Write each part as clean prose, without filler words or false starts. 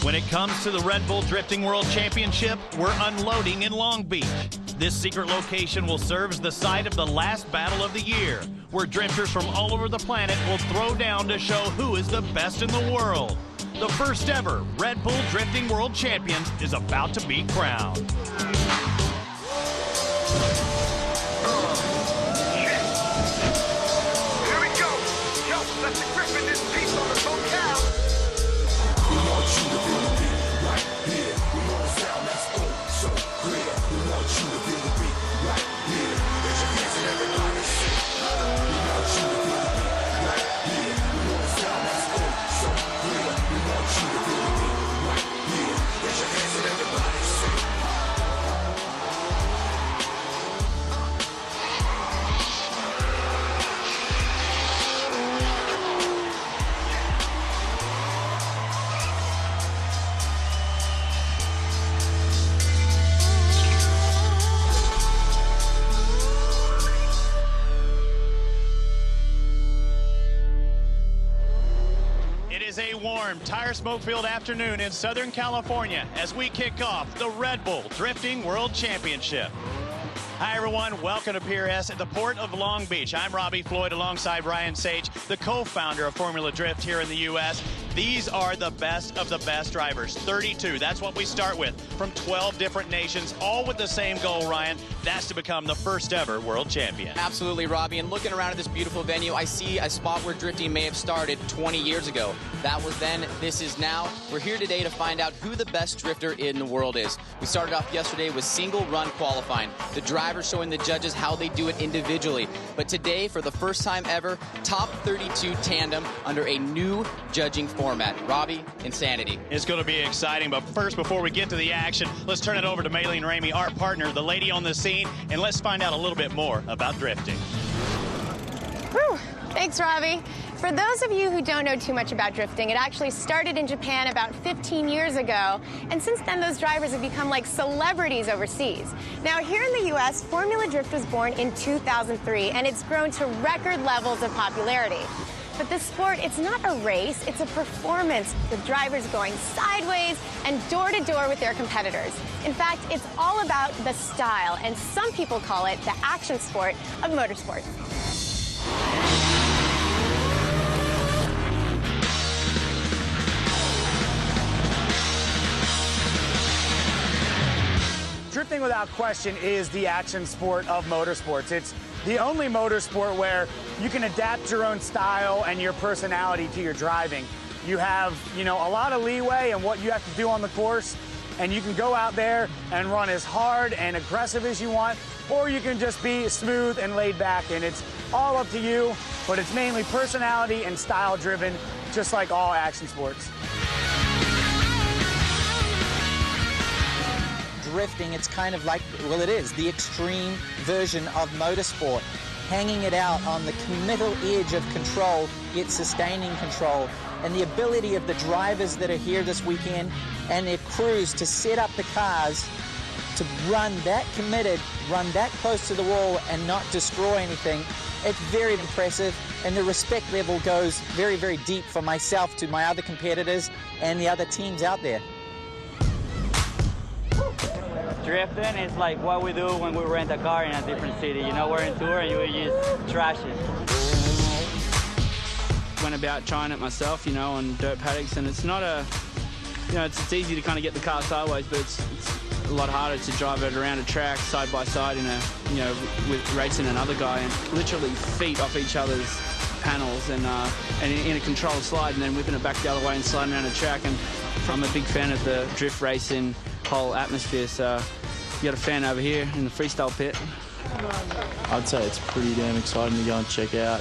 When it comes to the Red Bull Drifting World Championship, we're unloading in Long Beach. This secret location will serve as the site of the last battle of the year, where drifters from all over the planet will throw down to show who is the best in the world. The first ever Red Bull Drifting World Champion is about to be crowned. A warm, tire smoke-filled afternoon in Southern California as we kick off the Red Bull Drifting World Championship. Hi everyone, welcome to Pier S at the Port of Long Beach. I'm Robbie Floyd alongside Ryan Sage, the co-founder of Formula Drift here in the U.S. These are the best of the best drivers, 32. That's what we start with, from 12 different nations, all with the same goal, Ryan. That's to become the first ever world champion. Absolutely, Robbie. And looking around at this beautiful venue, I see a spot where drifting may have started 20 years ago. That was then, this is now. We're here today to find out who the best drifter in the world is. We started off yesterday with single run qualifying. The drivers showing the judges how they do it individually. But today, for the first time ever, top 32 tandem under a new judging format. Robbie, insanity. It's going to be exciting, but first, before we get to the action, let's turn it over to Maylene Ramey, our partner, the lady on the scene, and let's find out a little bit more about drifting. Whew. Thanks, Robbie. For those of you who don't know too much about drifting, it actually started in Japan about 15 years ago, and since then those drivers have become like celebrities overseas. Now here in the U.S., Formula Drift was born in 2003, and it's grown to record levels of popularity. But this sport, it's not a race, it's a performance, with drivers going sideways and door to door with their competitors. In fact, it's all about the style, and some people call it the action sport of motorsport. Drifting, without question, is the action sport of motorsports. It's the only motorsport where you can adapt your own style and your personality to your driving. You have, a lot of leeway in what you have to do on the course, and you can go out there and run as hard and aggressive as you want, or you can just be smooth and laid back, and it's all up to you, but it's mainly personality and style driven, just like all action sports. Drifting, it's kind of like, well, it is the extreme version of motorsport. Hanging it out on the middle edge of control, yet sustaining control. And the ability of the drivers that are here this weekend and their crews to set up the cars to run that committed, run that close to the wall and not destroy anything, it's very impressive. And the respect level goes very, very deep for myself to my other competitors and the other teams out there. Drifting is like what we do when we rent a car in a different city. We're in tour and you just trash it. Went about trying it myself, on dirt paddocks, and it's not it's easy to kind of get the car sideways, but it's a lot harder to drive it around a track side by side with racing another guy and literally feet off each other's panels and in a controlled slide and then whipping it back the other way and sliding around a track. And I'm a big fan of the drift racing whole atmosphere, so you got a fan over here in the freestyle pit. I'd say it's pretty damn exciting to go and check out,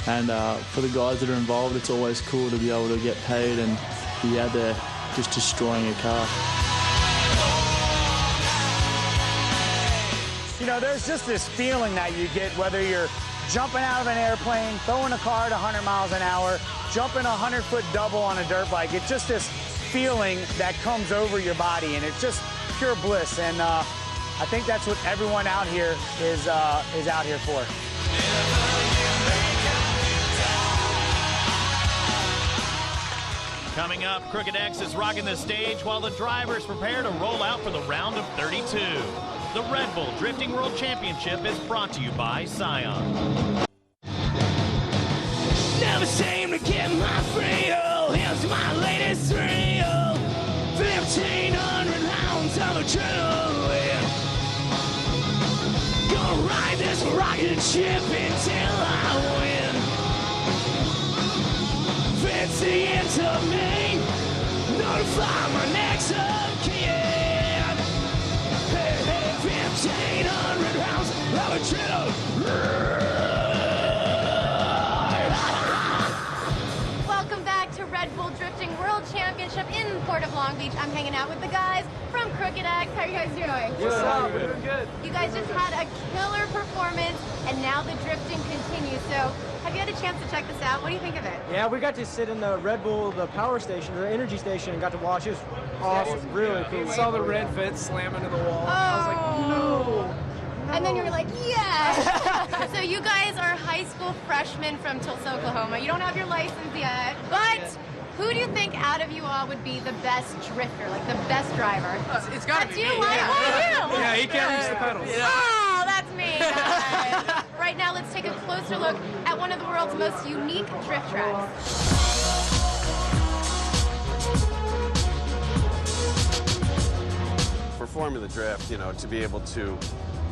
and for the guys that are involved, it's always cool to be able to get paid and be out there just destroying a car. There's just this feeling that you get whether you're jumping out of an airplane, throwing a car at 100 miles an hour, jumping a 100-foot double on a dirt bike. It's just this feeling that comes over your body, and it's just pure bliss. And I think that's what everyone out here is out here for. Coming up, Crooked X is rocking the stage while the drivers prepare to roll out for the round of 32. The Red Bull Drifting World Championship is brought to you by Scion. Never seem to get my thrill. Here's my latest thrill. 1,500 rounds of adrenaline. Gonna ride this rocket ship until I win. It's the end of me. Notify my next of kin. Hey, hey, 1,500 rounds of adrenaline. Welcome back to Red Bull Drifting World Championship in the Port of Long Beach. I'm hanging out with the guys from Crooked X. How are you guys doing? What's up? We're doing good. You guys just had a killer performance, and now the drifting continues. So, have you had a chance to check this out? What do you think of it? Yeah, we got to sit in the Red Bull, the power station, the energy station, and got to watch. It was awesome, really cool. Saw the red vent slam into the wall. Oh. I was like, no. And then you were like, yes! So you guys are high school freshmen from Tulsa, Oklahoma. You don't have your license yet, but who do you think out of you all would be the best drifter, like the best driver? It's gotta be you. me. Why you? Yeah, he can't reach the pedals. Oh, that's me, guys. Right now, let's take a closer look at one of the world's most unique drift tracks. For Formula Drift, to be able to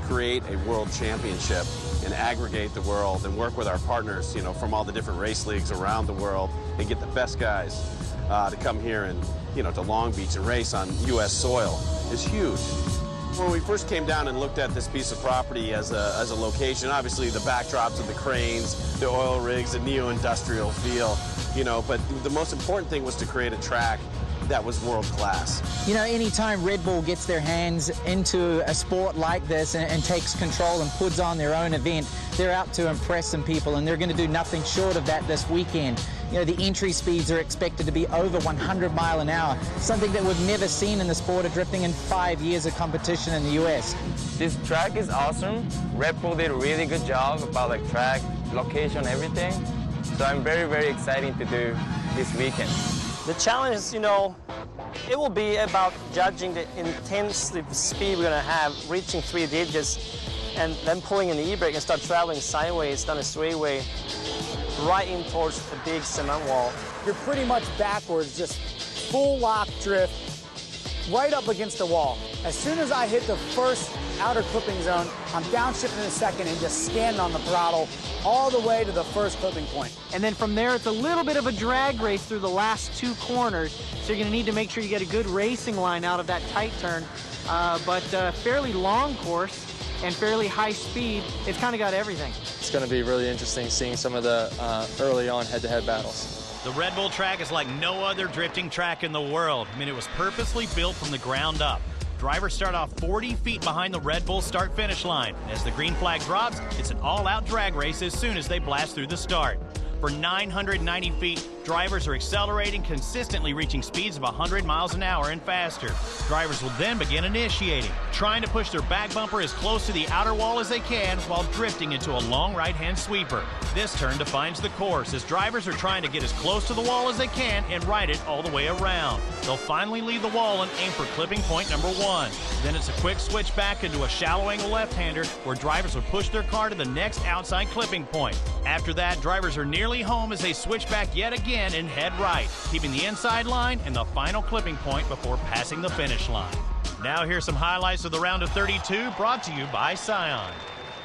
create a world championship and aggregate the world and work with our partners, from all the different race leagues around the world and get the best guys to come here and, to Long Beach and race on U.S. soil is huge. When we first came down and looked at this piece of property as a location, obviously the backdrops of the cranes, the oil rigs, the neo-industrial feel, but the most important thing was to create a track that was world class. Anytime Red Bull gets their hands into a sport like this and takes control and puts on their own event, they're out to impress some people, and they're going to do nothing short of that this weekend. The entry speeds are expected to be over 100 miles an hour, something that we've never seen in the sport of drifting in 5 years of competition in the U.S. This track is awesome. Red Bull did a really good job about track, location, everything. So I'm very, very excited to do this weekend. The challenge is, it will be about judging the intense speed we're going to have, reaching 3 digits, and then pulling in the e-brake and start traveling sideways down a straightaway right in towards the big cement wall. You're pretty much backwards, just full lock drift, right up against the wall. As soon as I hit the first outer clipping zone, I'm downshifting in a second and just standing on the throttle all the way to the first clipping point. And then from there, it's a little bit of a drag race through the last 2 corners, so you're going to need to make sure you get a good racing line out of that tight turn. But fairly long course and fairly high speed. It's kind of got everything. It's going to be really interesting seeing some of the early on head-to-head battles. The Red Bull track is like no other drifting track in the world. It was purposely built from the ground up. Drivers start off 40 feet behind the Red Bull start-finish line. As the green flag drops, it's an all-out drag race as soon as they blast through the start. For 990 feet, drivers are accelerating, consistently reaching speeds of 100 miles an hour and faster. Drivers will then begin initiating, trying to push their back bumper as close to the outer wall as they can while drifting into a long right-hand sweeper. This turn defines the course as drivers are trying to get as close to the wall as they can and ride it all the way around. They'll finally leave the wall and aim for clipping point number 1. Then it's a quick switch back into a shallow angle left-hander where drivers will push their car to the next outside clipping point. After that, drivers are nearly home as they switch back yet again and head right, keeping the inside line and the final clipping point before passing the finish line. Now here's some highlights of the round of 32 brought to you by Scion.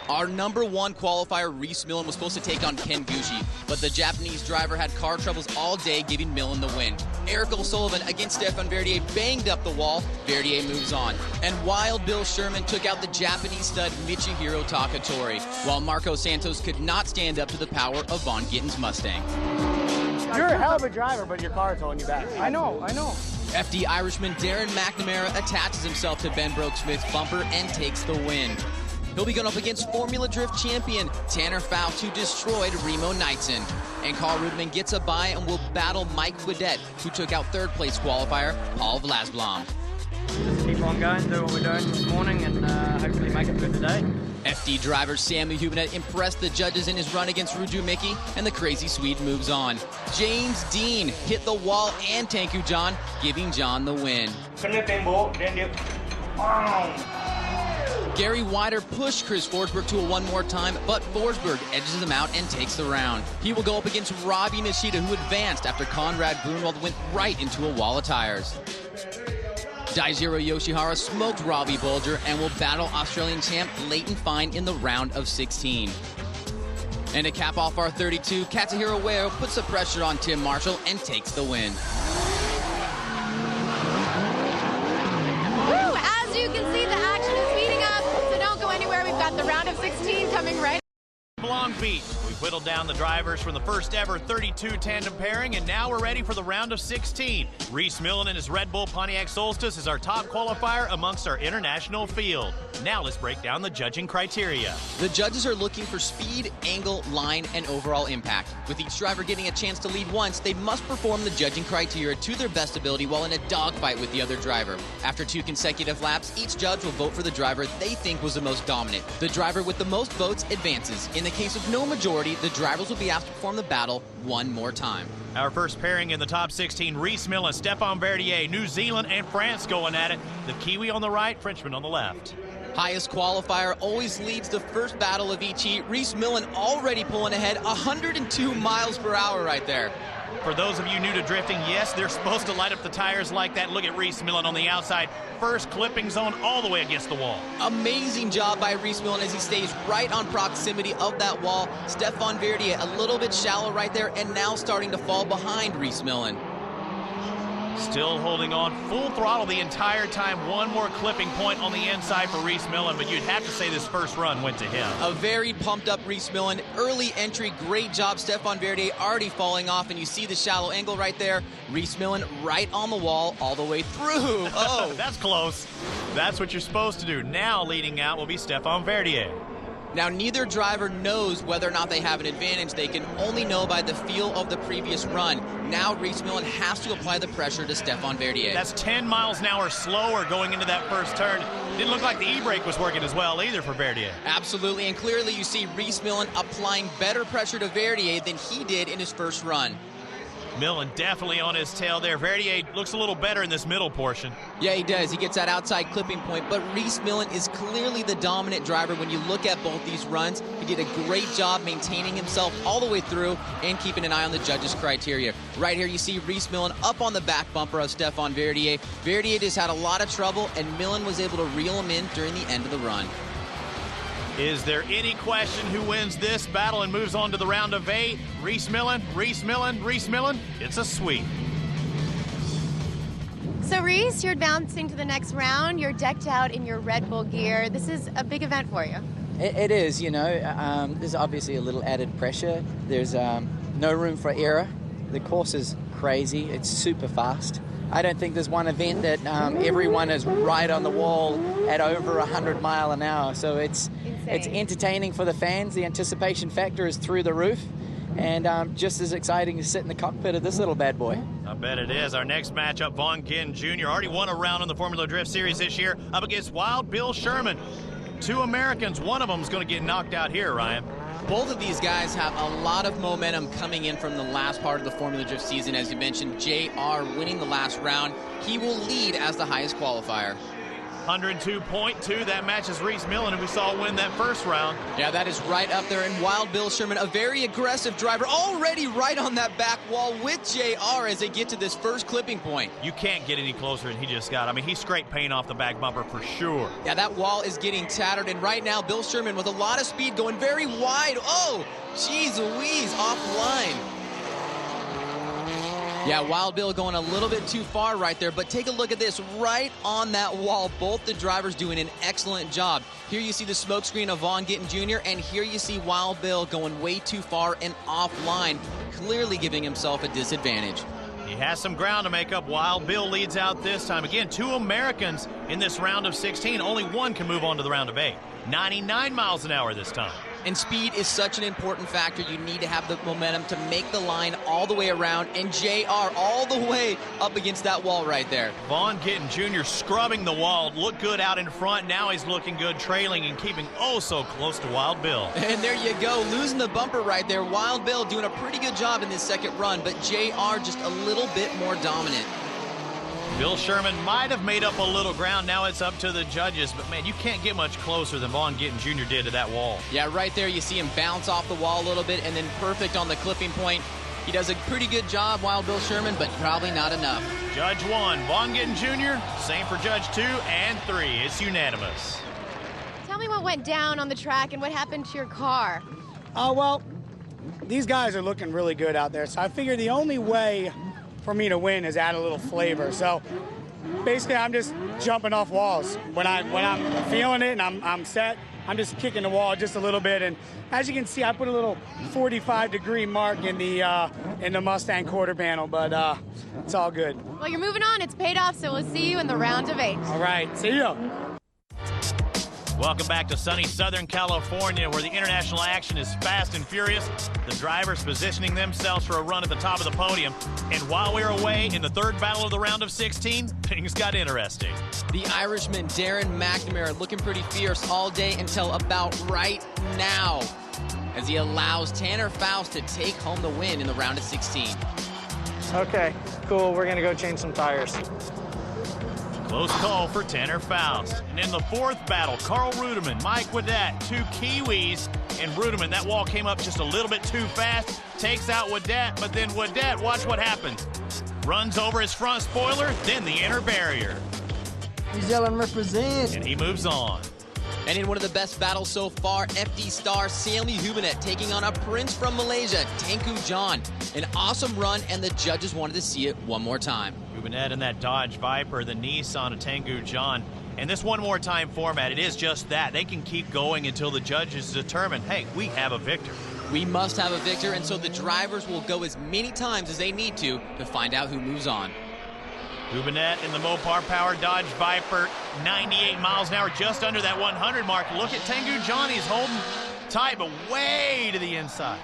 Our number 1 qualifier, Reese Millen, was supposed to take on Ken Gucci, but the Japanese driver had car troubles all day, giving Millen the win. Eric O'Sullivan against Stefan Verdier banged up the wall. Verdier moves on. And Wild Bill Sherman took out the Japanese stud Michihiro Takatori, while Marco Santos could not stand up to the power of Von Gitten's Mustang. You're a hell of a driver, but your car's holding you back. I know. FD Irishman Darren McNamara attaches himself to Ben Broke-Smith's bumper and takes the win. He'll be going up against Formula Drift champion Tanner Fowl, who destroyed Remo Knightson. And Carl Rudman gets a bye and will battle Mike Quidette, who took out 3rd place qualifier Paul Vlasblom. keep on going, do what we're doing this morning, and hopefully make it through the day. FD driver Samu Hübinette impressed the judges in his run against Ruju Miki, and the crazy Swede moves on. James Dean hit the wall and Tanku John, giving John the win. Gary Wider pushed Chris Forsberg to a one more time, but Forsberg edges him out and takes the round. He will go up against Robbie Nishida, who advanced after Conrad Grunwald went right into a wall of tires. Daijiro Yoshihara smoked Robbie Bolger and will battle Australian champ Leighton Fine in the round of 16. And to cap off our 32, Katsuhiro Ueno puts the pressure on Tim Marshall and takes the win. Woo! As you can see, the action is heating up, so don't go anywhere. We've got the round of 16 coming right. Long Beach. We've whittled down the drivers from the first ever 32 tandem pairing, and now we're ready for the round of 16. Reese Millen and his Red Bull Pontiac Solstice is our top qualifier amongst our international field. Now let's break down the judging criteria. The judges are looking for speed, angle, line, and overall impact. With each driver getting a chance to lead once, they must perform the judging criteria to their best ability while in a dogfight with the other driver. After 2 consecutive laps, each judge will vote for the driver they think was the most dominant. The driver with the most votes advances. In the case of no majority, the drivers will be asked to perform the battle one more time. Our first pairing in the top 16, Reese Millen, Stefan Verdier, New Zealand and France going at it. The Kiwi on the right, Frenchman on the left. Highest qualifier always leads the first battle of each heat. Reese Millen already pulling ahead, 102 miles per hour right there. For those of you new to drifting, yes, they're supposed to light up the tires like that. Look at Reese Millen on the outside. First clipping zone all the way against the wall. Amazing job by Reese Millen as he stays right on proximity of that wall. Stefan Verdier a little bit shallow right there and now starting to fall behind Reese Millen. Still holding on full throttle the entire time. One more clipping point on the inside for Reese Millen, but you'd have to say this first run went to him. A very pumped up Reese Millen. Early entry, great job. Stefan Verdier already falling off, and you see the shallow angle right there. Reese Millen right on the wall all the way through. Oh, that's close. That's what you're supposed to do. Now leading out will be Stefan Verdier. Now, neither driver knows whether or not they have an advantage. They can only know by the feel of the previous run. Now, Reese Millen has to apply the pressure to Stefan Verdier. That's 10 miles an hour slower going into that first turn. Didn't look like the e-brake was working as well either for Verdier. Absolutely, and clearly you see Reese Millen applying better pressure to Verdier than he did in his first run. Millen definitely on his tail there. Verdier looks a little better in this middle portion. Yeah, he does. He gets that outside clipping point, but Reese Millen is clearly the dominant driver when you look at both these runs. He did a great job maintaining himself all the way through and keeping an eye on the judges' criteria. Right here you see Reese Millen up on the back bumper of Stefan Verdier. Verdier just had a lot of trouble, and Millen was able to reel him in during the end of the run. Is there any question who wins this battle and moves on to the round of 8? Reese Millen, Reese Millen, Reese Millen. It's a sweep. So Reese, you're advancing to the next round. You're decked out in your Red Bull gear. This is a big event for you. It is, you know. There's obviously a little added pressure. There's no room for error. The course is crazy. It's super fast. I don't think there's one event that everyone is right on the wall at over 100 miles an hour. So it's entertaining for the fans. The anticipation factor is through the roof. And just as exciting to sit in the cockpit of this little bad boy. I bet it is. Our next matchup, Vaughn Gittin Jr. already won a round in the Formula Drift Series this year up against Wild Bill Sherman. 2 Americans, one of them is going to get knocked out here, Ryan. Both of these guys have a lot of momentum coming in from the last part of the Formula Drift season. As you mentioned, JR winning the last round. He will lead as the highest qualifier. 102.2, that matches Reese Millen, and we saw win that first round. Yeah, that is right up there. And Wild Bill Sherman, a very aggressive driver, already right on that back wall with JR as they get to this first clipping point. You can't get any closer than he just got. I mean, he scraped paint off the back bumper for sure. Yeah, that wall is getting tattered, and right now, Bill Sherman with a lot of speed going very wide. Oh, geez Louise, offline. Yeah, Wild Bill going a little bit too far right there, but take a look at this. Right on that wall, both the drivers doing an excellent job. Here you see the smoke screen of Vaughn Gittin Jr., and here you see Wild Bill going way too far and offline, clearly giving himself a disadvantage. He has some ground to make up. Wild Bill leads out this time. Again, 2 Americans in this round of 16. Only one can move on to the round of 8. 99 miles an hour this time. And speed is such an important factor. You need to have the momentum to make the line all the way around, and JR all the way up against that wall right there. Vaughn Gittin Jr. scrubbing the wall, looked good out in front. Now he's looking good, trailing and keeping oh so close to Wild Bill. And there you go, losing the bumper right there. Wild Bill doing a pretty good job in this second run, but JR just a little bit more dominant. Bill Sherman might have made up a little ground. Now it's up to the judges. But, man, you can't get much closer than Vaughn Gittin Jr. did to that wall. Yeah, right there you see him bounce off the wall a little bit and then perfect on the clipping point. He does a pretty good job, Wild Bill Sherman, but probably not enough. Judge 1, Vaughn Gittin Jr. Same for Judge 2 and 3. It's unanimous. Tell me what went down on the track and what happened to your car. Well, these guys are looking really good out there. So I figured the only way for me to win is add a little flavor. So basically I'm just jumping off walls. When I'm feeling it and I'm set, I'm just kicking the wall just a little bit. And as you can see, I put a little 45-degree mark in the Mustang quarter panel, but it's all good. Well, you're moving on. It's paid off, so we'll see you in the round of 8. All right, see ya. Welcome back to sunny Southern California, where the international action is fast and furious. The drivers positioning themselves for a run at the top of the podium. And while we're away in the third battle of the round of 16, things got interesting. The Irishman Darren McNamara looking pretty fierce all day until about right now, as he allows Tanner Faust to take home the win in the round of 16. Okay, cool. We're gonna go change some tires. Close call for Tanner Faust. And in the fourth battle, Carl Rudeman, Mike Wadat, 2 Kiwis, and Rudeman, that wall came up just a little bit too fast, takes out Wadat, but then Wadat, watch what happens. Runs over his front spoiler, then the inner barrier. He's yelling represent. And he moves on. And in one of the best battles so far, FD star Sammy Hubinette taking on a prince from Malaysia, Tengku John. An awesome run, and the judges wanted to see it one more time. Hubinette in that Dodge Viper, the Nissan of Tengku John. And this one more time format, it is just that. They can keep going until the judges determine, hey, we have a victor. We must have a victor, and so the drivers will go as many times as they need to find out who moves on. Hubinette in the Mopar Power Dodge Viper, 98 miles an hour, just under that 100 mark. Look at Tengku John, he's holding tight, but way to the inside.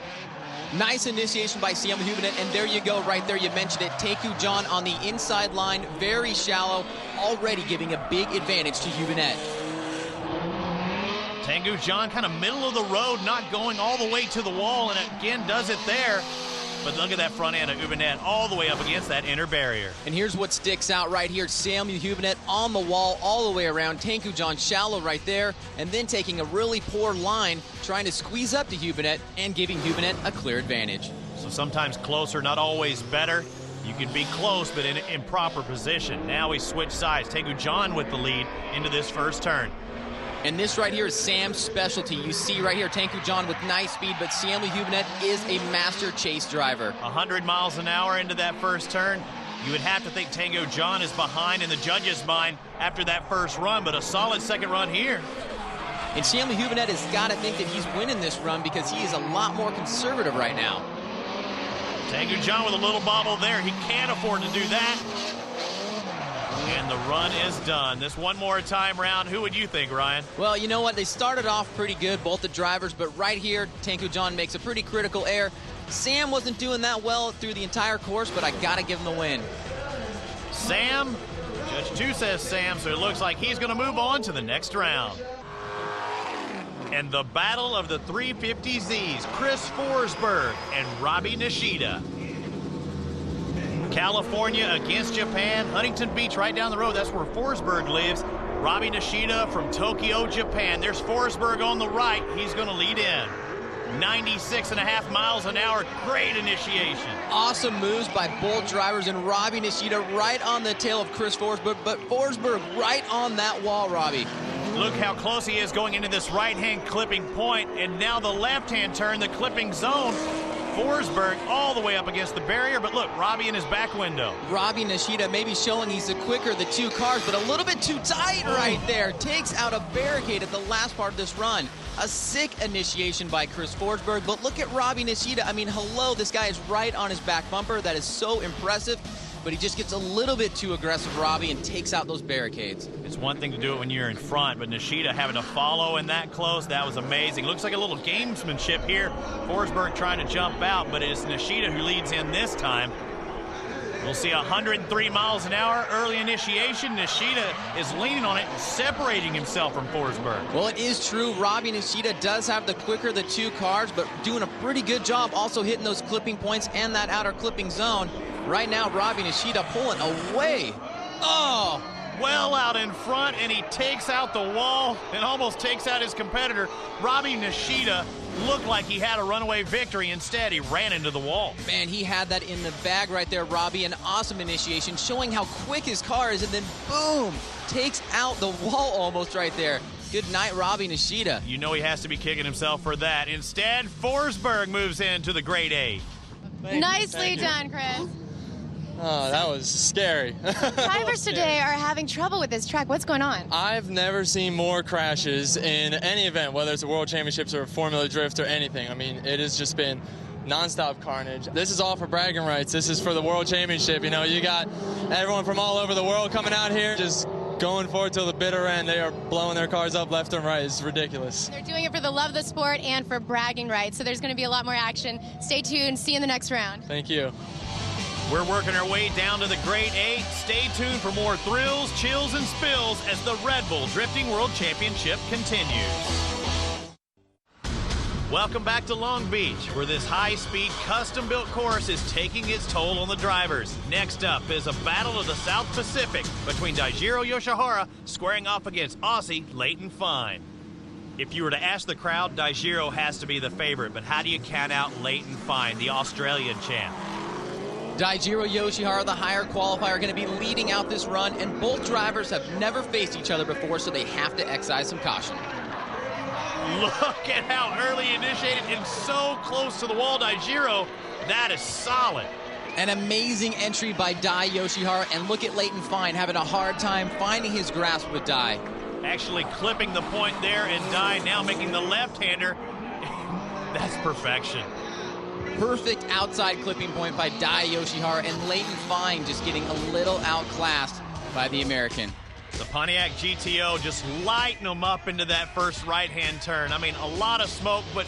Nice initiation by Sam Hubinette, and there you go right there. You mentioned it. Tengku John on the inside line, very shallow, already giving a big advantage to Hubinette. Tengku John kind of middle of the road, not going all the way to the wall, and again does it there. But look at that front end of Hubinette all the way up against that inner barrier. And here's what sticks out right here. Samuel Hubinette on the wall all the way around. Tengku John shallow right there, and then taking a really poor line, trying to squeeze up to Hubinette and giving Hubinette a clear advantage. So sometimes closer, not always better. You can be close, but in improper position. Now we switch sides. Tengku John with the lead into this first turn. And this right here is Sam's specialty. You see right here, Tengku John with nice speed, but Samuel Hubinette is a master chase driver. 100 miles an hour into that first turn. You would have to think Tengku John is behind in the judges' mind after that first run, but a solid second run here. And Samuel Hubinette has got to think that he's winning this run because he is a lot more conservative right now. Tengku John with a little bobble there. He can't afford to do that. And the run is done. This one more time round, who would you think, Ryan? Well, you know what? They started off pretty good, both the drivers, but right here, Tengku John makes a pretty critical error. Sam wasn't doing that well through the entire course, but I got to give him the win. Sam, Judge 2 says Sam, so it looks like he's going to move on to the next round. And the battle of the 350Zs, Chris Forsberg and Robbie Nishida. California against Japan, Huntington Beach right down the road. That's where Forsberg lives. Robbie Nishida from Tokyo, Japan. There's Forsberg on the right. He's going to lead in. 96.5 miles an hour. Great initiation. Awesome moves by both drivers, and Robbie Nishida right on the tail of Chris Forsberg, but Forsberg right on that wall, Robbie. Look how close he is going into this right-hand clipping point, and now the left-hand turn, the clipping zone. Forsberg all the way up against the barrier, but look, Robbie in his back window. Robbie Nishida maybe showing he's the quicker of the two cars, but a little bit too tight right there. Takes out a barricade at the last part of this run. A sick initiation by Chris Forsberg, but look at Robbie Nishida. I mean, hello, this guy is right on his back bumper. That is so impressive. but he just gets a little bit too aggressive, Robbie, and takes out those barricades. It's one thing to do it when you're in front, but Nishida having to follow in that close, that was amazing. Looks like a little gamesmanship here. Forsberg trying to jump out, but it's Nishida who leads in this time. We'll see 103 miles an hour, early initiation. Nishida is leaning on it, separating himself from Forsberg. Well, it is true. Robbie Nishida does have the quicker of the two cars, but doing a pretty good job also hitting those clipping points and that outer clipping zone. Right now, Robbie Nishida pulling away. Oh! Well out in front, and he takes out the wall and almost takes out his competitor. Robbie Nishida looked like he had a runaway victory. Instead, he ran into the wall. Man, he had that in the bag right there, Robbie. An awesome initiation, showing how quick his car is, and then boom, takes out the wall almost right there. Good night, Robbie Nishida. You know he has to be kicking himself for that. Instead, Forsberg moves into the grade A. Nicely done, Chris. Oh, that was scary. Drivers today are having trouble with this track. What's going on? I've never seen more crashes in any event, whether it's a World Championships or a Formula Drift or anything. I mean, it has just been nonstop carnage. This is all for bragging rights. This is for the World Championship. You know, you got everyone from all over the world coming out here, just going forward till the bitter end. They are blowing their cars up left and right. It's ridiculous. They're doing it for the love of the sport and for bragging rights, so there's going to be a lot more action. Stay tuned. See you in the next round. Thank you. We're working our way down to the Grade 8. Stay tuned for more thrills, chills, and spills as the Red Bull Drifting World Championship continues. Welcome back to Long Beach, where this high-speed, custom-built course is taking its toll on the drivers. Next up is a battle of the South Pacific between Daijiro Yoshihara squaring off against Aussie Leighton Fine. If you were to ask the crowd, Daijiro has to be the favorite, but how do you count out Leighton Fine, the Australian champ? Daijiro Yoshihara, the higher qualifier, going to be leading out this run, and both drivers have never faced each other before, so they have to exercise some caution. Look at how early initiated and so close to the wall, Daijiro. That is solid. An amazing entry by Dai Yoshihara, and look at Leighton Fine having a hard time finding his grasp with Dai. Actually clipping the point there, and Dai now making the left-hander. That's perfection. Perfect outside clipping point by Dai Yoshihara, and Leighton Fine just getting a little outclassed by the American. The Pontiac GTO just lighting them up into that first right-hand turn. I mean, a lot of smoke, but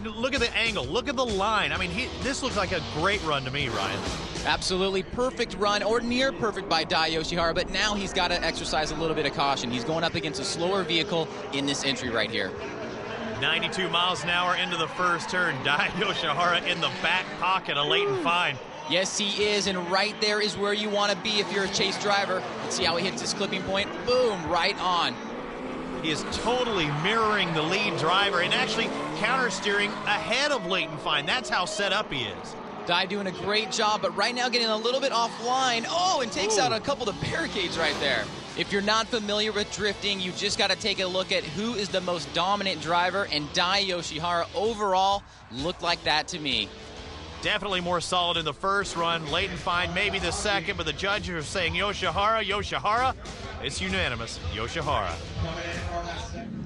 look at the angle. Look at the line. I mean, this looks like a great run to me, Ryan. Absolutely perfect run, or near perfect by Dai Yoshihara, but now he's got to exercise a little bit of caution. He's going up against a slower vehicle in this entry right here. 92 miles an hour into the first turn. Dai Yoshihara in the back pocket of Leighton Fine. Yes, he is, and right there is where you want to be if you're a chase driver. Let's see how he hits his clipping point. Boom, right on. He is totally mirroring the lead driver and actually counter-steering ahead of Leighton Fine. That's how set up he is. Dai doing a great job, but right now getting a little bit offline. Oh, and takes out a couple of barricades right there. If you're not familiar with drifting, you just got to take a look at who is the most dominant driver, and Dai Yoshihara overall looked like that to me. Definitely more solid in the first run. Leighton Fine maybe the second, but the judges are saying Yoshihara. It's unanimous, Yoshihara.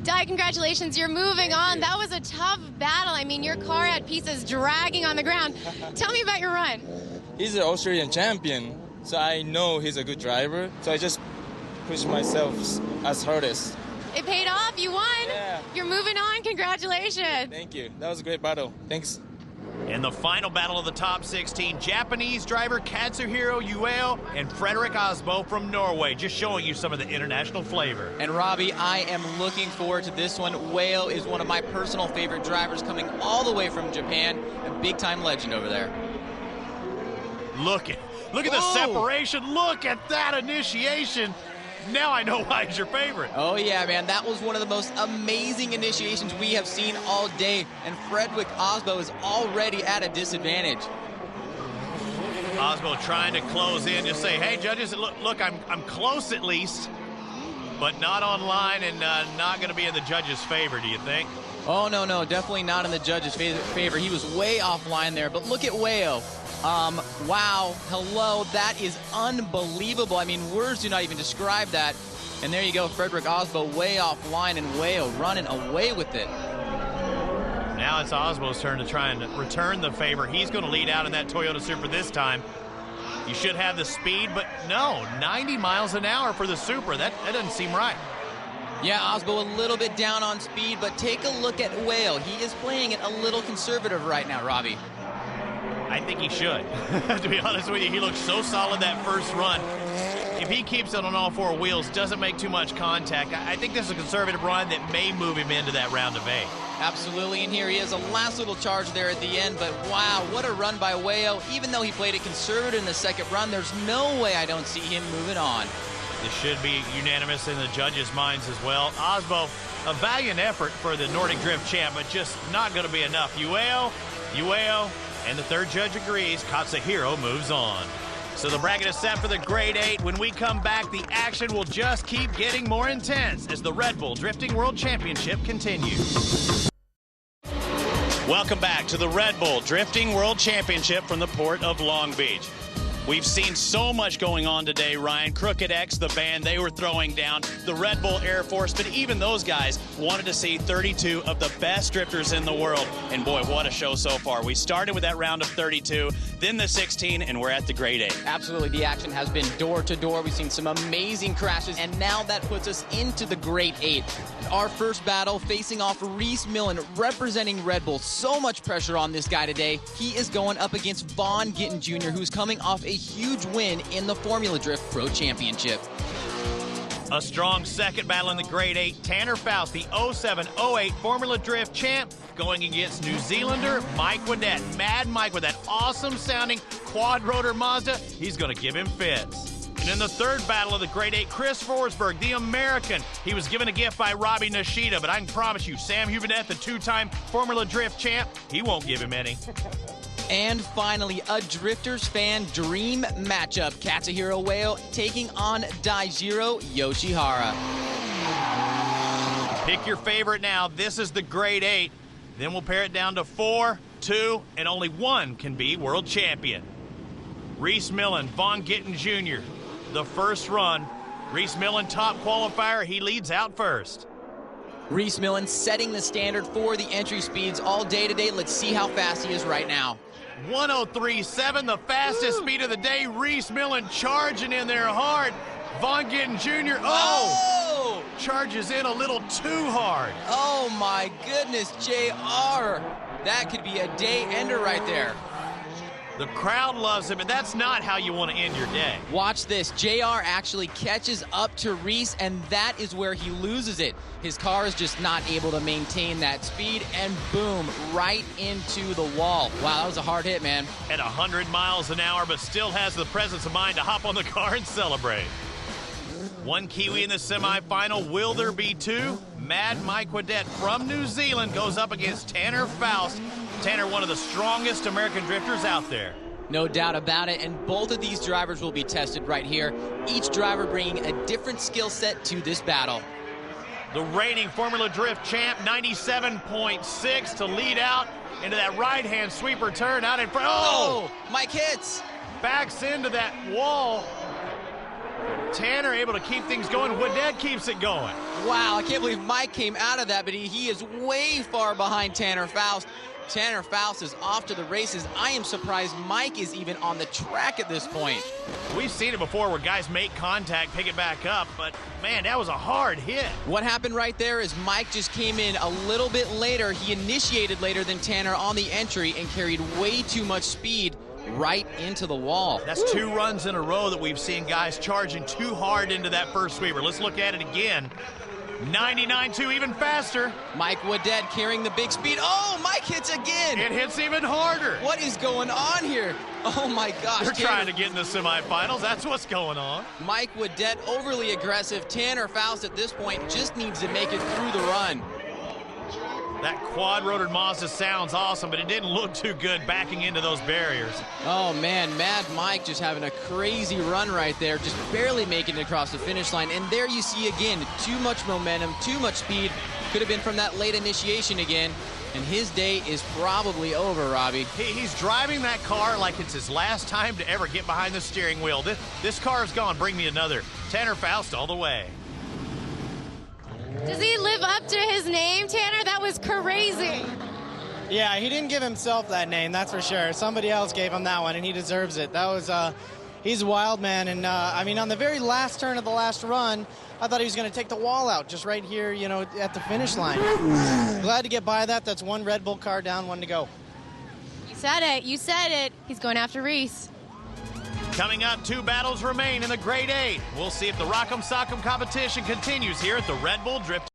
Dai, congratulations, you're moving on. That was a tough battle. I mean, your car had pieces dragging on the ground. Tell me about your run. He's an Australian champion, so I know he's a good driver. So I just pushed myself as hardest. It paid off, you won. Yeah. You're moving on, congratulations. Thank you, that was a great battle. Thanks. In the final battle of the top 16, Japanese driver Katsuhiro Ueo and Fredrik Asbo from Norway, just showing you some of the international flavor. And Robbie, I am looking forward to this one. Ueo is one of my personal favorite drivers, coming all the way from Japan, a big-time legend over there. Look at the separation. Look at that initiation. Now I know why he's your favorite. Oh, yeah, man. That was one of the most amazing initiations we have seen all day, and Fredrik Asbo is already at a disadvantage. Asbo trying to close in, just say, hey, judges, look, I'm close at least, but not online and not going to be in the judges' favor, do you think? Oh, no, definitely not in the judges' favor. He was way offline there, but look at Ueo. Wow, hello, that is unbelievable. I mean, words do not even describe that. And there you go, Fredrik Asbo way offline, and Ueo running away with it. Now it's Osbo's turn to try and return the favor. He's going to lead out in that Toyota Supra this time. You should have the speed, but no, 90 miles an hour for the Supra. That doesn't seem right. Yeah, Osbo a little bit down on speed, but take a look at Whale. He is playing it a little conservative right now, Robbie. I think he should. To be honest with you, he looked so solid that first run. If he keeps it on all four wheels, doesn't make too much contact, I think this is a conservative run that may move him into that round of 8. Absolutely, and here he is, a last little charge there at the end, but wow, what a run by Wayo. Even though he played it conservative in the second run, there's no way I don't see him moving on. This should be unanimous in the judges' minds as well. Osbo, a valiant effort for the Nordic Drift champ, but just not going to be enough. Ueo, and the third judge agrees. Katsuhiro moves on. So the bracket is set for the Grade 8. When we come back, the action will just keep getting more intense as the Red Bull Drifting World Championship continues. Welcome back to the Red Bull Drifting World Championship from the Port of Long Beach. We've seen so much going on today, Ryan. Crooked X, the band, they were throwing down. The Red Bull Air Force, but even those guys wanted to see 32 of the best drifters in the world. And boy, what a show so far. We started with that round of 32, then the 16, and we're at the Grade 8. Absolutely, the action has been door to door. We've seen some amazing crashes, and now that puts us into the Grade 8. Our first battle facing off Reese Millen, representing Red Bull. So much pressure on this guy today. He is going up against Vaughn Gittin Jr., who's coming off a huge win in the Formula Drift Pro Championship. A strong second battle in the Grade 8. Tanner Faust, the 07-08 Formula Drift champ, going against New Zealander Mike Wadette. Mad Mike with that awesome-sounding quad-rotor Mazda. He's going to give him fits. And in the third battle of the Grade 8, Chris Forsberg, the American. He was given a gift by Robbie Nishida, but I can promise you, Sam Huvenette, the two-time Formula Drift champ, he won't give him any. And finally, a Drifters fan dream matchup. Katsuhiro Whale taking on Daijiro Yoshihara. Pick your favorite now. This is the Grade 8. Then we'll pare it down to 4, 2, and only one can be world champion. Reese Millen, Vaughn Gittin Jr. The first run. Reese Millen, top qualifier. He leads out first. Reese Millen setting the standard for the entry speeds all day today. Let's see how fast he is right now. 103.7, the fastest speed of the day. Reese Millen charging in there hard. Vaughn Gittin Jr. Oh! Charges in a little too hard. Oh my goodness, JR. That could be a day ender right there. The crowd loves him, and that's not how you want to end your day. Watch this. JR actually catches up to Reese, and that is where he loses it. His car is just not able to maintain that speed, and boom, right into the wall. Wow, that was a hard hit, man. At 100 miles an hour, but still has the presence of mind to hop on the car and celebrate. One Kiwi in the semifinal. Will there be two? Mad Mike Wadette from New Zealand goes up against Tanner Faust. Tanner, one of the strongest American drifters out there. No doubt about it, and both of these drivers will be tested right here. Each driver bringing a different skill set to this battle. The reigning Formula Drift champ, 97.6 to lead out into that right-hand sweeper turn out in front. Oh! Mike hits. Backs into that wall. Tanner able to keep things going. Wadette keeps it going. Wow, I can't believe Mike came out of that, but he is way far behind Tanner Faust. Tanner Faust is off to the races. I am surprised Mike is even on the track at this point. We've seen it before where guys make contact, pick it back up, but man, that was a hard hit. What happened right there is Mike just came in a little bit later. He initiated later than Tanner on the entry and carried way too much speed right into the wall. That's 2 runs in a row that we've seen guys charging too hard into that first sweeper. Let's look at it again. 99.2, even faster. Mike Wadette carrying the big speed. Oh, Mike hits again. It hits even harder. What is going on here? Oh my gosh. They're trying to get in the semifinals. That's what's going on. Mike Wadette overly aggressive. Tanner Faust at this point just needs to make it through the run. That quad-rotored Mazda sounds awesome, but it didn't look too good backing into those barriers. Oh, man, Mad Mike just having a crazy run right there, just barely making it across the finish line. And there you see again, too much momentum, too much speed. Could have been from that late initiation again. And his day is probably over, Robbie. He's driving that car like it's his last time to ever get behind the steering wheel. This car's gone. Bring me another. Tanner Faust all the way. Does he live up to his name, Tanner? That was crazy. Yeah, he didn't give himself that name, that's for sure. Somebody else gave him that one, and he deserves it. That was He's a wild man, and I mean, on the very last turn of the last run, I thought he was going to take the wall out just right here, you know, at the finish line. Glad to get by that. That's one Red Bull car down, one to go. You said it. You said it. He's going after Reese. Coming up, 2 battles remain in the Grade 8. We'll see if the Rock'em Sock'em competition continues here at the Red Bull Drift.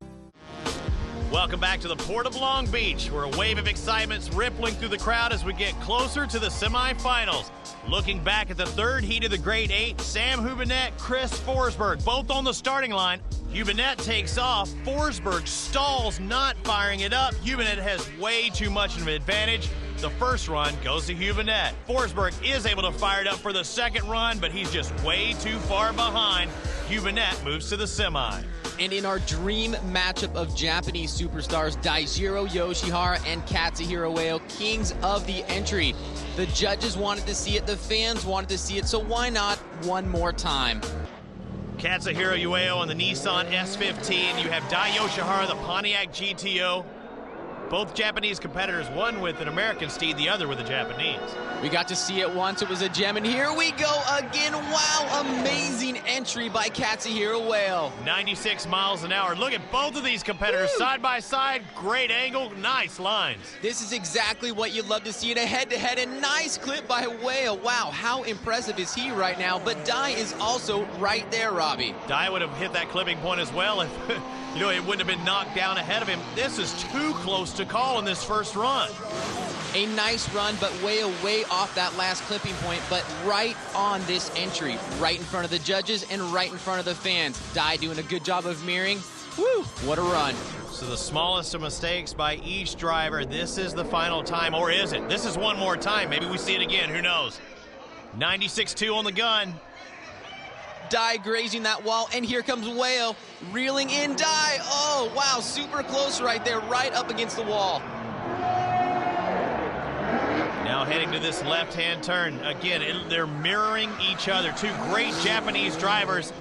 Welcome back to the Port of Long Beach, where a wave of excitement's rippling through the crowd as we get closer to the semifinals. Looking back at the 3rd heat of the Grade 8, Sam Hubinette, Chris Forsberg, both on the starting line. Hubinette takes off. Forsberg stalls, not firing it up. Hubinette has way too much of an advantage. The first run goes to Hubinette. Forsberg is able to fire it up for the second run, but he's just way too far behind. Hubinette moves to the semi. And in our dream matchup of Japanese superstars, Daijiro Yoshihara and Katsuhiro Ueno, kings of the entry. The judges wanted to see it, the fans wanted to see it, so why not one more time? Katsuhiro Ueno on the Nissan S15. You have Dai Yoshihara, the Pontiac GTO. Both Japanese competitors, one with an American steed, the other with a Japanese. We got to see it once. It was a gem, and here we go again. Wow, amazing entry by Katsuhiro Ueno. 96 miles an hour. Look at both of these competitors side by side. Great angle, nice lines. This is exactly what you'd love to see in a head-to-head, and nice clip by Ueno. Wow, how impressive is he right now? But Dai is also right there, Robbie. Dai would have hit that clipping point as well if you know, it wouldn't have been knocked down ahead of him. This is too close to call in this first run. A nice run, but way off that last clipping point, but right on this entry, right in front of the judges and right in front of the fans. Dai doing a good job of mirroring. Woo, what a run. So the smallest of mistakes by each driver. This is the final time, or is it? This is one more time. Maybe we see it again, who knows? 96.2 on the gun. Dai grazing that wall, and here comes Ueno, reeling in Dai. Oh, wow, super close right there, right up against the wall. Now heading to this left-hand turn. Again, they're mirroring each other. 2 great Japanese drivers.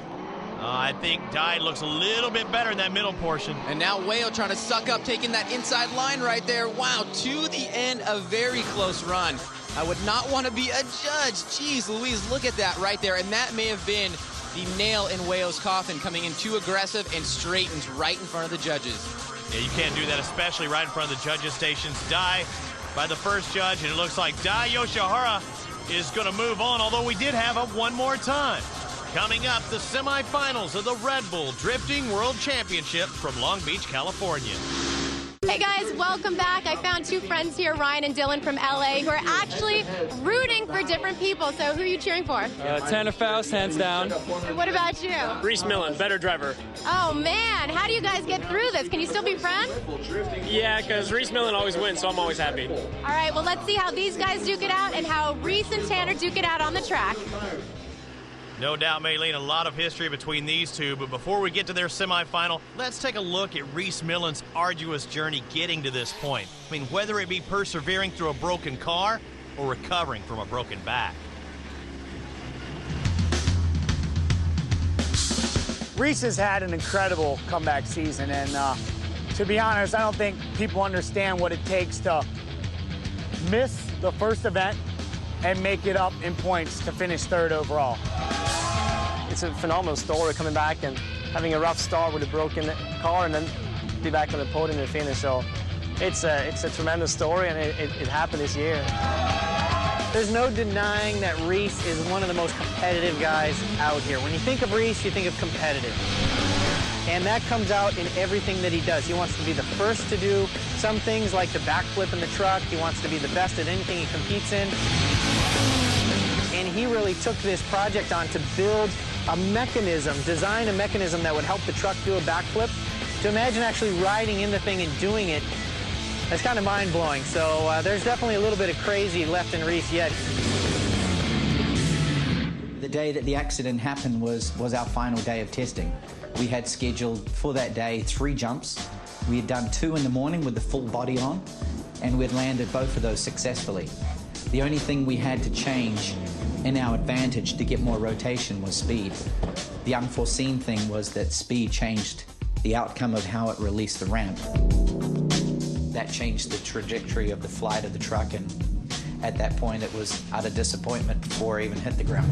I think Dai looks a little bit better in that middle portion. And now Ueno trying to suck up, taking that inside line right there. Wow, to the end, a very close run. I would not want to be a judge. Jeez Louise, look at that right there. And that may have been the nail in Ueno's coffin, coming in too aggressive and straightens right in front of the judges. Yeah, you can't do that, especially right in front of the judges' stations. Dai by the first judge, and it looks like Dai Yoshihara is going to move on, although we did have one more time. Coming up, the semifinals of the Red Bull Drifting World Championship from Long Beach, California. Hey guys, welcome back. I found 2 friends here, Ryan and Dylan from LA, who are actually rooting for different people. So who are you cheering for? Tanner Faust, hands down. And what about you? Reese Millen, better driver. Oh man, how do you guys get through this? Can you still be friends? Yeah, because Reese Millen always wins, so I'm always happy. All right, well let's see how these guys duke it out and how Reese and Tanner duke it out on the track. No doubt, Maylene, a lot of history between these two, but before we get to their semifinal, let's take a look at Reese Millen's arduous journey getting to this point. I mean, whether it be persevering through a broken car or recovering from a broken back. Reese has had an incredible comeback season, and to be honest, I don't think people understand what it takes to miss the first event and make it up in points to finish 3rd overall. It's a phenomenal story, coming back and having a rough start with a broken car and then be back on the podium and finish. So it's a tremendous story, and it happened this year. There's no denying that Reese is one of the most competitive guys out here. When you think of Reese, you think of competitive. And that comes out in everything that he does. He wants to be the first to do some things like the backflip in the truck. He wants to be the best at anything he competes in. And he really took this project on to build a mechanism, design a mechanism that would help the truck do a backflip. To imagine actually riding in the thing and doing it, that's kind of mind-blowing. So there's definitely a little bit of crazy left in Reese yet. The day that the accident happened was our final day of testing. We had scheduled for that day 3 jumps. We had done 2 in the morning with the full body on, and we'd landed both of those successfully. The only thing we had to change in our advantage to get more rotation was speed. The unforeseen thing was that speed changed the outcome of how it released the ramp. That changed the trajectory of the flight of the truck, and at that point, it was utter disappointment before I even hit the ground.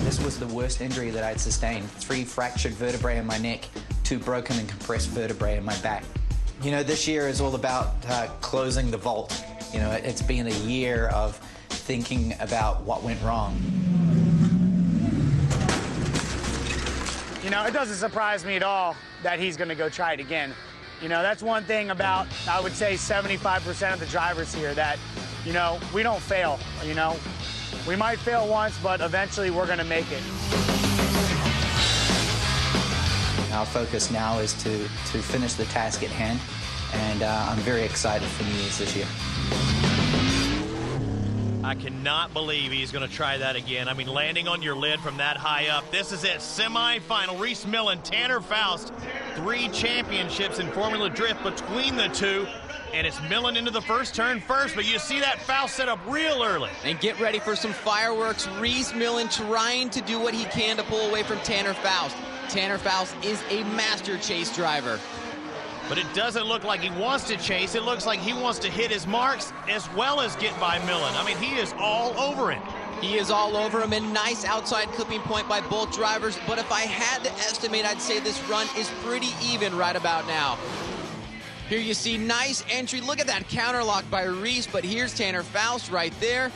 This was the worst injury that I'd sustained. 3 fractured vertebrae in my neck, 2 broken and compressed vertebrae in my back. You know, this year is all about closing the vault. You know, it's been a year of thinking about what went wrong. You know, it doesn't surprise me at all that he's going to go try it again. You know, that's one thing about, I would say, 75% of the drivers here that, you know, we don't fail. You know, we might fail once, but eventually we're going to make it. Our focus now is to finish the task at hand, and I'm very excited for New Year's this year. I cannot believe he's going to try that again. I mean, landing on your lid from that high up. This is it, semifinal. Reese Millen, Tanner Faust, 3 championships in Formula Drift between the two. And it's Millen into the first turn first, but you see that Faust set up real early. And get ready for some fireworks. Reese Millen trying to do what he can to pull away from Tanner Faust. Tanner Faust is a master chase driver. But it doesn't look like he wants to chase. It looks like he wants to hit his marks as well as get by Millen. I mean, he is all over him. He is all over him, and nice outside clipping point by both drivers. But if I had to estimate, I'd say this run is pretty even right about now. Here you see nice entry. Look at that counterlock by Reese, but here's Tanner Faust right there.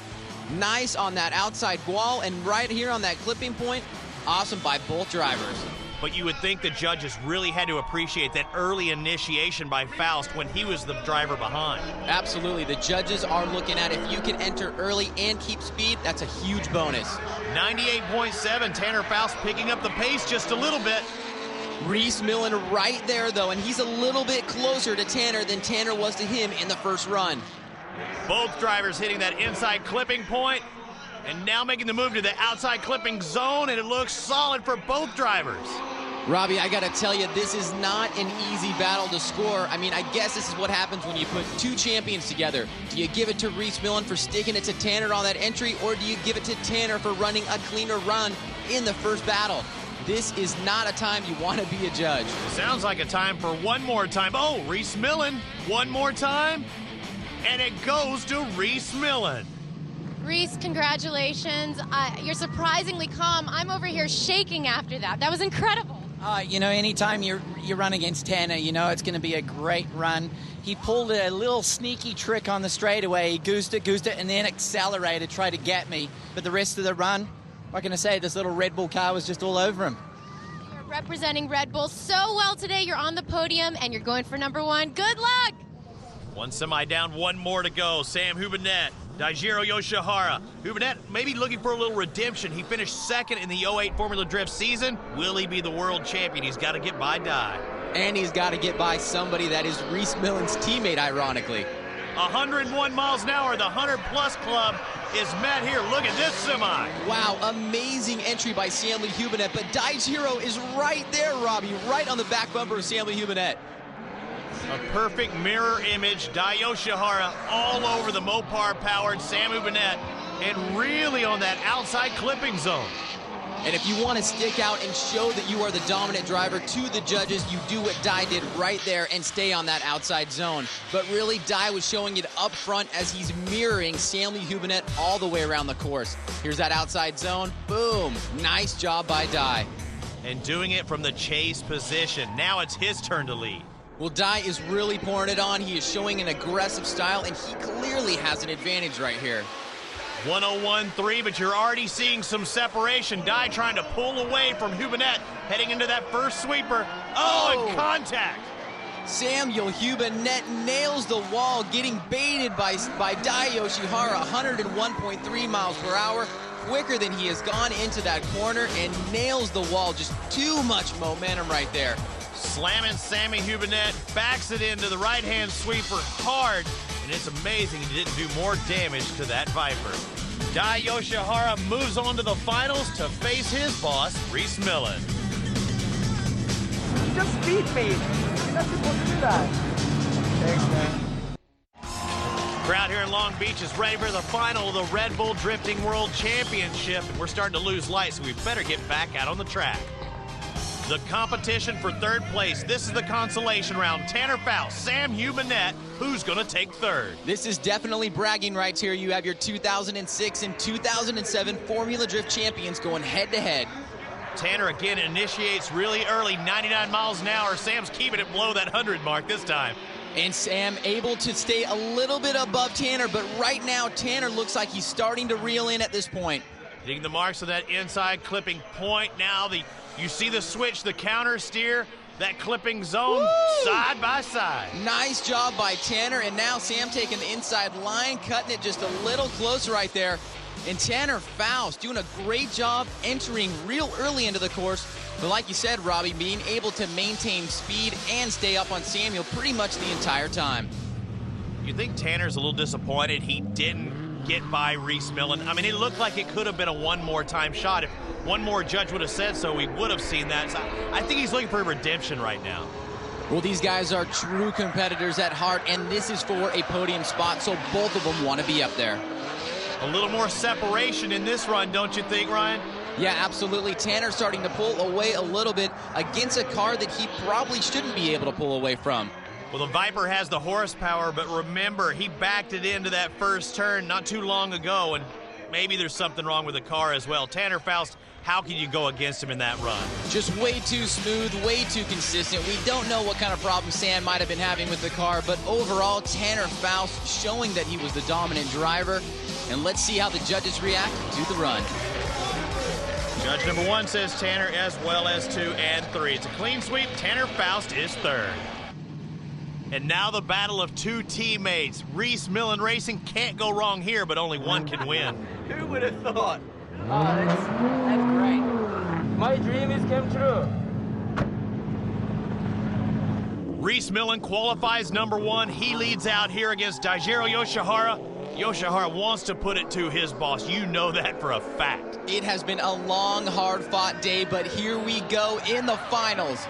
Nice on that outside wall, and right here on that clipping point, awesome by both drivers. But you would think the judges really had to appreciate that early initiation by Faust when he was the driver behind. Absolutely. The judges are looking at if you can enter early and keep speed, that's a huge bonus. 98.7, Tanner Faust picking up the pace just a little bit. Reese Millen right there, though, and he's a little bit closer to Tanner than Tanner was to him in the first run. Both drivers hitting that inside clipping point, and now making the move to the outside clipping zone, and it looks solid for both drivers. Robbie, I gotta tell you, this is not an easy battle to score. I mean, I guess this is what happens when you put 2 champions together. Do you give it to Reese Millen for sticking it to Tanner on that entry, or do you give it to Tanner for running a cleaner run in the first battle? This is not a time you want to be a judge. Sounds like a time for one more time. Oh, Reese Millen, one more time, and it goes to Reese Millen. Reese, congratulations. You're surprisingly calm. I'm over here shaking after that. That was incredible. You know, anytime you run against Tanner, you know it's going to be a great run. He pulled a little sneaky trick on the straightaway. He goosed it, and then accelerated, tried to get me. But the rest of the run, what can I say, this little Red Bull car was just all over him. You're representing Red Bull so well today. You're on the podium, and you're going for #1. Good luck! One semi down, one more to go. Sam Hubinette, Daijiro Yoshihara. Hubinette maybe looking for a little redemption. He finished second in the 08 Formula Drift season. Will he be the world champion? He's got to get by Dye. And he's got to get by somebody that is Reese Millen's teammate, ironically. 101 miles an hour. The 100-plus club is met here. Look at this semi. Wow, amazing entry by Stanley Hubinette. But Daijiro is right there, Robbie, right on the back bumper of Stanley Hubinette. A perfect mirror image. Dai Yoshihara all over the Mopar-powered Sam Hubinette, and really on that outside clipping zone. And if you want to stick out and show that you are the dominant driver to the judges, you do what Dai did right there and stay on that outside zone. But really, Dai was showing it up front as he's mirroring Stanley Hubinette all the way around the course. Here's that outside zone. Boom. Nice job by Dai. And doing it from the chase position. Now it's his turn to lead. Well, Dai is really pouring it on. He is showing an aggressive style, and he clearly has an advantage right here. 101.3, but you're already seeing some separation. Dai trying to pull away from Hubinette, heading into that first sweeper. Oh, and contact. Samuel Hubinette nails the wall, getting baited by Dai Yoshihara, 101.3 miles per hour, quicker than he has gone into that corner, and nails the wall. Just too much momentum right there. Slamming Sammy Hubinette, backs it into the right-hand sweeper hard, and it's amazing he didn't do more damage to that Viper. Dai Yoshihara moves on to the finals to face his boss, Reese Millen. Just speed me. You're not supposed to do that. Thanks, man. Crowd here in Long Beach is ready for the final of the Red Bull Drifting World Championship, and we're starting to lose light, so we better get back out on the track. The competition for third place. This is the consolation round. Tanner Faust, Sam Hubinette. Who's going to take third? This is definitely bragging rights here. You have your 2006 and 2007 Formula Drift champions going head-to-head. Tanner again initiates really early, 99 miles an hour. Sam's keeping it below that 100 mark this time. And Sam able to stay a little bit above Tanner, but right now Tanner looks like he's starting to reel in at this point. Hitting the marks of that inside clipping point. Now you see the switch, the counter steer, that clipping zone. Woo! Side by side. Nice job by Tanner, and now Sam taking the inside line, cutting it just a little closer right there. And Tanner Faust doing a great job entering real early into the course. But like you said, Robbie, being able to maintain speed and stay up on Samuel pretty much the entire time. You think Tanner's a little disappointed he didn't get by Reese Millen? I mean, it looked like it could have been a one more time shot. If one more judge would have said so, we would have seen that. So I think he's looking for redemption right now. Well, these guys are true competitors at heart, and this is for a podium spot, so both of them want to be up there. A little more separation in this run, don't you think, Ryan? Yeah, absolutely. Tanner starting to pull away a little bit against a car that he probably shouldn't be able to pull away from. Well, the Viper has the horsepower, but remember, he backed it into that first turn not too long ago, and maybe there's something wrong with the car as well. Tanner Faust, how can you go against him in that run? Just way too smooth, way too consistent. We don't know what kind of problem Sam might have been having with the car, but overall, Tanner Faust showing that he was the dominant driver. And let's see how the judges react to the run. Judge number 1 says Tanner as well as 2 and 3. It's a clean sweep. Tanner Faust is third. And now the battle of two teammates. Reese Millen Racing can't go wrong here, but only one can win. Who would have thought? Oh, that's great. My dream is come true. Reese Millen qualifies number 1. He leads out here against Daijiro Yoshihara. Yoshihara wants to put it to his boss. You know that for a fact. It has been a long, hard-fought day, but here we go in the finals.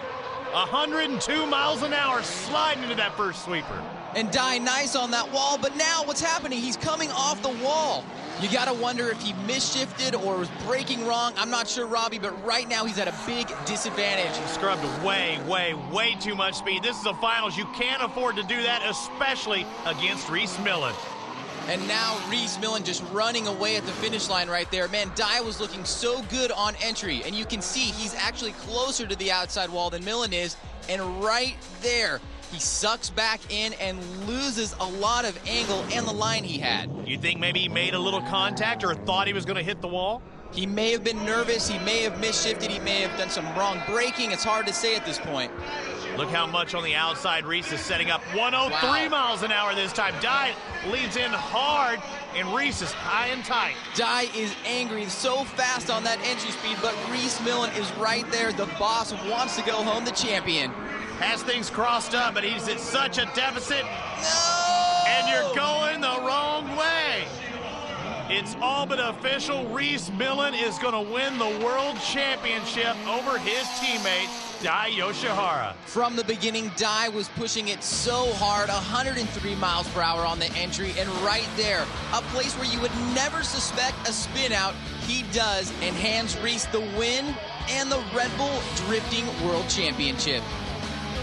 102 miles an hour sliding into that first sweeper. And Dai nice on that wall, but now what's happening? He's coming off the wall. You gotta wonder if he misshifted or was braking wrong. I'm not sure, Robbie, but right now he's at a big disadvantage. He scrubbed way too much speed. This is a finals. You can't afford to do that, especially against Reese Millen. And now Reese Millen just running away at the finish line right there. Man, Dai was looking so good on entry, and you can see he's actually closer to the outside wall than Millen is, and right there, he sucks back in and loses a lot of angle and the line he had. You think maybe he made a little contact or thought he was going to hit the wall? He may have been nervous, he may have misshifted, he may have done some wrong braking. It's hard to say at this point. Look how much on the outside Reese is setting up. 103 miles an hour this time. Dai leads in hard, and Reese is high and tight. Dai is angry, so fast on that entry speed, but Reese Millen is right there. The boss wants to go home the champion. Has things crossed up, but he's at such a deficit. No! And you're going the wrong way. It's all but official. Reese Millen is going to win the World Championship over his teammate, Dai Yoshihara. From the beginning, Dai was pushing it so hard, 103 miles per hour on the entry, and right there, a place where you would never suspect a spin out, he does, and hands Reese the win and the Red Bull Drifting World Championship.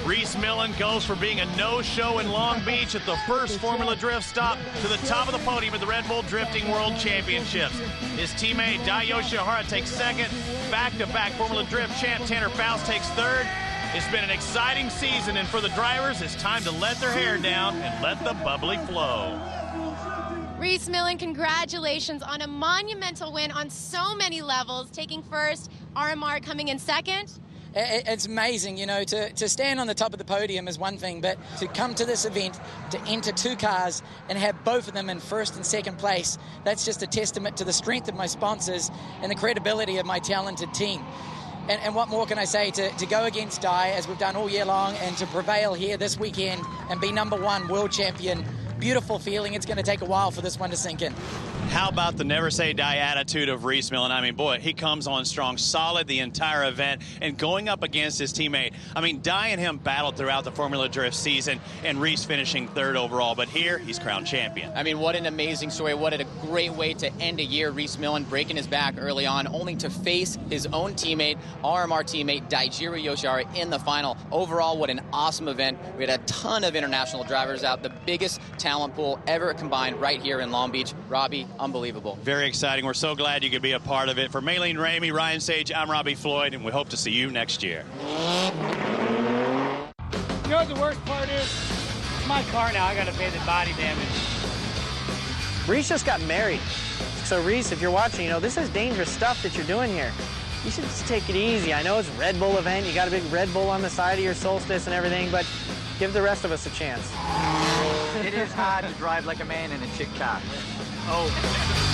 Reese Millen goes from being a no-show in Long Beach at the first Formula Drift stop to the top of the podium at the Red Bull Drifting World Championships. His teammate Dai Yoshihara takes second. Back-to-back Formula Drift champ Tanner Faust takes third. It's been an exciting season, and for the drivers, it's time to let their hair down and let the bubbly flow. Reese Millen, congratulations on a monumental win on so many levels, taking first, RMR coming in second. It's amazing, you know, to stand on the top of the podium is one thing, but to come to this event, to enter two cars and have both of them in first and second place, that's just a testament to the strength of my sponsors and the credibility of my talented team. And what more can I say? To go against Dai, as we've done all year long, and to prevail here this weekend and be #1 world champion, beautiful feeling. It's going to take a while for this one to sink in. How about the never say die attitude of Reese Millen? I mean, boy, he comes on strong, solid the entire event, and going up against his teammate. I mean, Di and him battled throughout the Formula Drift season, and Reese finishing third overall, but here he's crowned champion. I mean, what an amazing story. What a great way to end a year. Reese Millen breaking his back early on, only to face his own teammate, RMR teammate Daijiro Yoshihara in the final. Overall, what an awesome event. We had a ton of international drivers out, the biggest talent pool ever combined right here in Long Beach. Robbie, unbelievable. Very exciting. We're so glad you could be a part of it. For Maylene Ramey, Ryan Sage, I'm Robbie Floyd, and we hope to see you next year. You know what the worst part is? It's my car now. I got to pay the body damage. Reese just got married. So Reese, if you're watching, you know, this is dangerous stuff that you're doing here. You should just take it easy. I know it's a Red Bull event. You got a big Red Bull on the side of your Solstice and everything, but give the rest of us a chance. It is hard to drive like a man in a chick car. Oh.